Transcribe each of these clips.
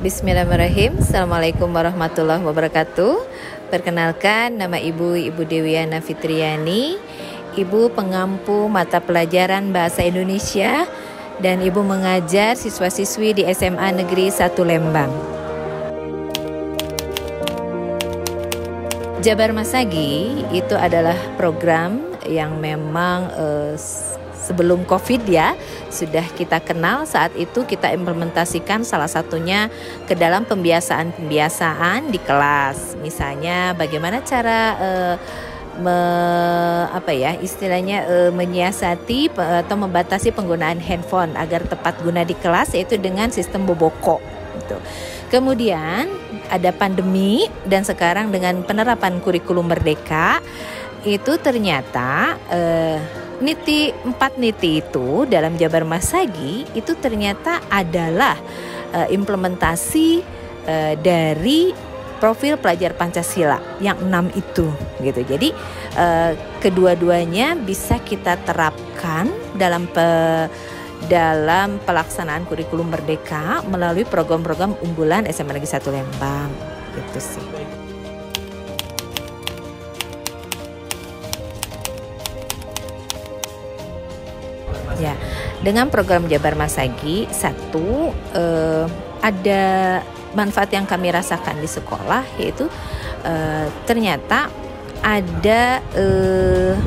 Bismillahirrahmanirrahim. Assalamualaikum warahmatullahi wabarakatuh. Perkenalkan, nama Ibu Dewiana Fitriani. Ibu pengampu mata pelajaran Bahasa Indonesia dan Ibu mengajar siswa-siswi di SMA Negeri 1 Lembang. Jabar Masagi itu adalah program yang memang sebelum COVID ya sudah kita kenal. Saat itu kita implementasikan salah satunya ke dalam pembiasaan di kelas. Misalnya bagaimana cara menyiasati atau membatasi penggunaan handphone agar tepat guna di kelas, yaitu dengan sistem Boboko gitu. Kemudian ada pandemi dan sekarang dengan penerapan kurikulum merdeka itu ternyata 4 niti itu dalam Jabar Masagi itu ternyata adalah implementasi dari profil pelajar Pancasila yang 6 itu gitu. Jadi kedua-duanya bisa kita terapkan dalam pelaksanaan kurikulum merdeka melalui program-program unggulan SMA Negeri 1 Lembang gitu sih. Ya, dengan program Jabar Masagi ada manfaat yang kami rasakan di sekolah, yaitu ternyata ada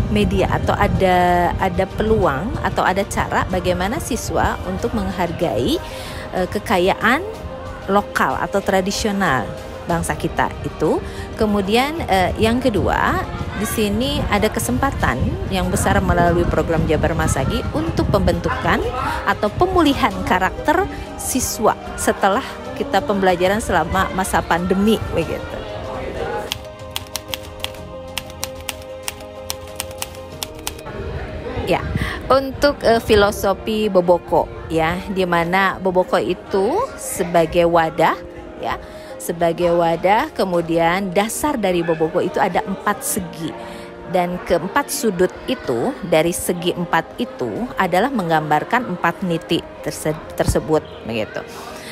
media atau ada peluang atau ada cara bagaimana siswa untuk menghargai kekayaan lokal atau tradisional bangsa kita itu. Kemudian yang kedua, di sini ada kesempatan yang besar melalui program Jabar Masagi untuk pembentukan atau pemulihan karakter siswa setelah kita pembelajaran selama masa pandemi begitu. Ya, untuk filosofi Boboko ya, di mana Boboko itu sebagai wadah ya, kemudian dasar dari Boboko itu ada 4 segi, dan keempat sudut itu dari segi 4 itu adalah menggambarkan 4 niti tersebut begitu.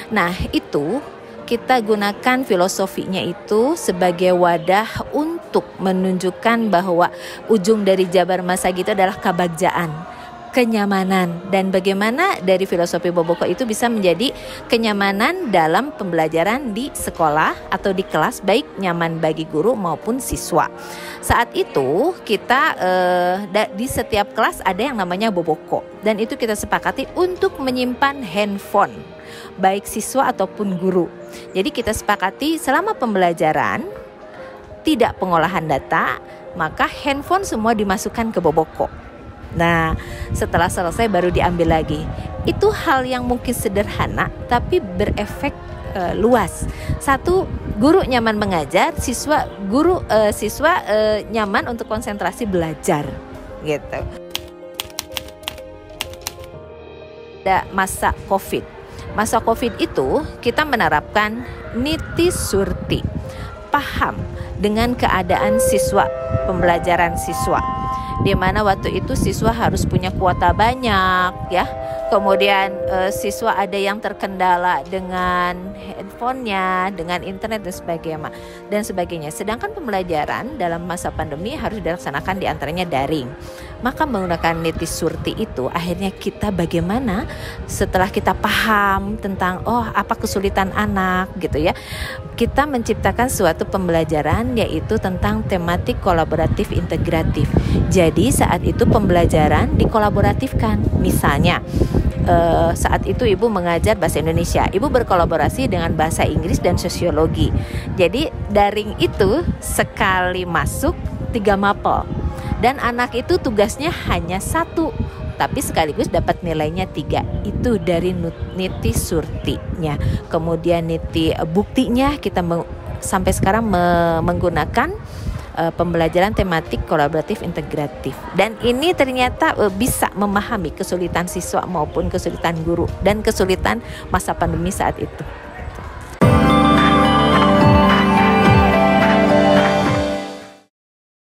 Nah, itu kita gunakan filosofinya itu sebagai wadah untuk menunjukkan bahwa ujung dari Jabar Masagi itu adalah kebagjaan, kenyamanan, dan bagaimana dari filosofi Boboko itu bisa menjadi kenyamanan dalam pembelajaran di sekolah atau di kelas, baik nyaman bagi guru maupun siswa. Saat itu kita di setiap kelas ada yang namanya Boboko, dan itu kita sepakati untuk menyimpan handphone baik siswa ataupun guru. Jadi kita sepakati selama pembelajaran tidak pengolahan data, maka handphone semua dimasukkan ke Boboko. Nah, setelah selesai baru diambil lagi. Itu hal yang mungkin sederhana tapi berefek luas. Satu, guru nyaman mengajar, siswa nyaman untuk konsentrasi belajar gitu. Ada masa COVID. Masa COVID itu kita menerapkan niti surti, paham dengan keadaan siswa, pembelajaran siswa, di mana waktu itu siswa harus punya kuota banyak ya. Kemudian siswa ada yang terkendala dengan handphonenya, dengan internet dan sebagainya. Sedangkan pembelajaran dalam masa pandemi harus dilaksanakan diantaranya daring. Maka menggunakan niti surti itu akhirnya kita bagaimana setelah kita paham tentang apa kesulitan anak gitu ya, kita menciptakan suatu pembelajaran yaitu tentang tematik kolaboratif integratif. Jadi saat itu pembelajaran dikolaboratifkan. Misalnya saat itu Ibu mengajar bahasa Indonesia, Ibu berkolaborasi dengan bahasa Inggris dan sosiologi. Jadi daring itu sekali masuk 3 mapel, dan anak itu tugasnya hanya 1, tapi sekaligus dapat nilainya 3. Itu dari niti surtinya. Kemudian niti buktinya kita sampai sekarang menggunakan pembelajaran tematik kolaboratif integratif, dan ini ternyata bisa memahami kesulitan siswa maupun kesulitan guru dan kesulitan masa pandemi saat itu.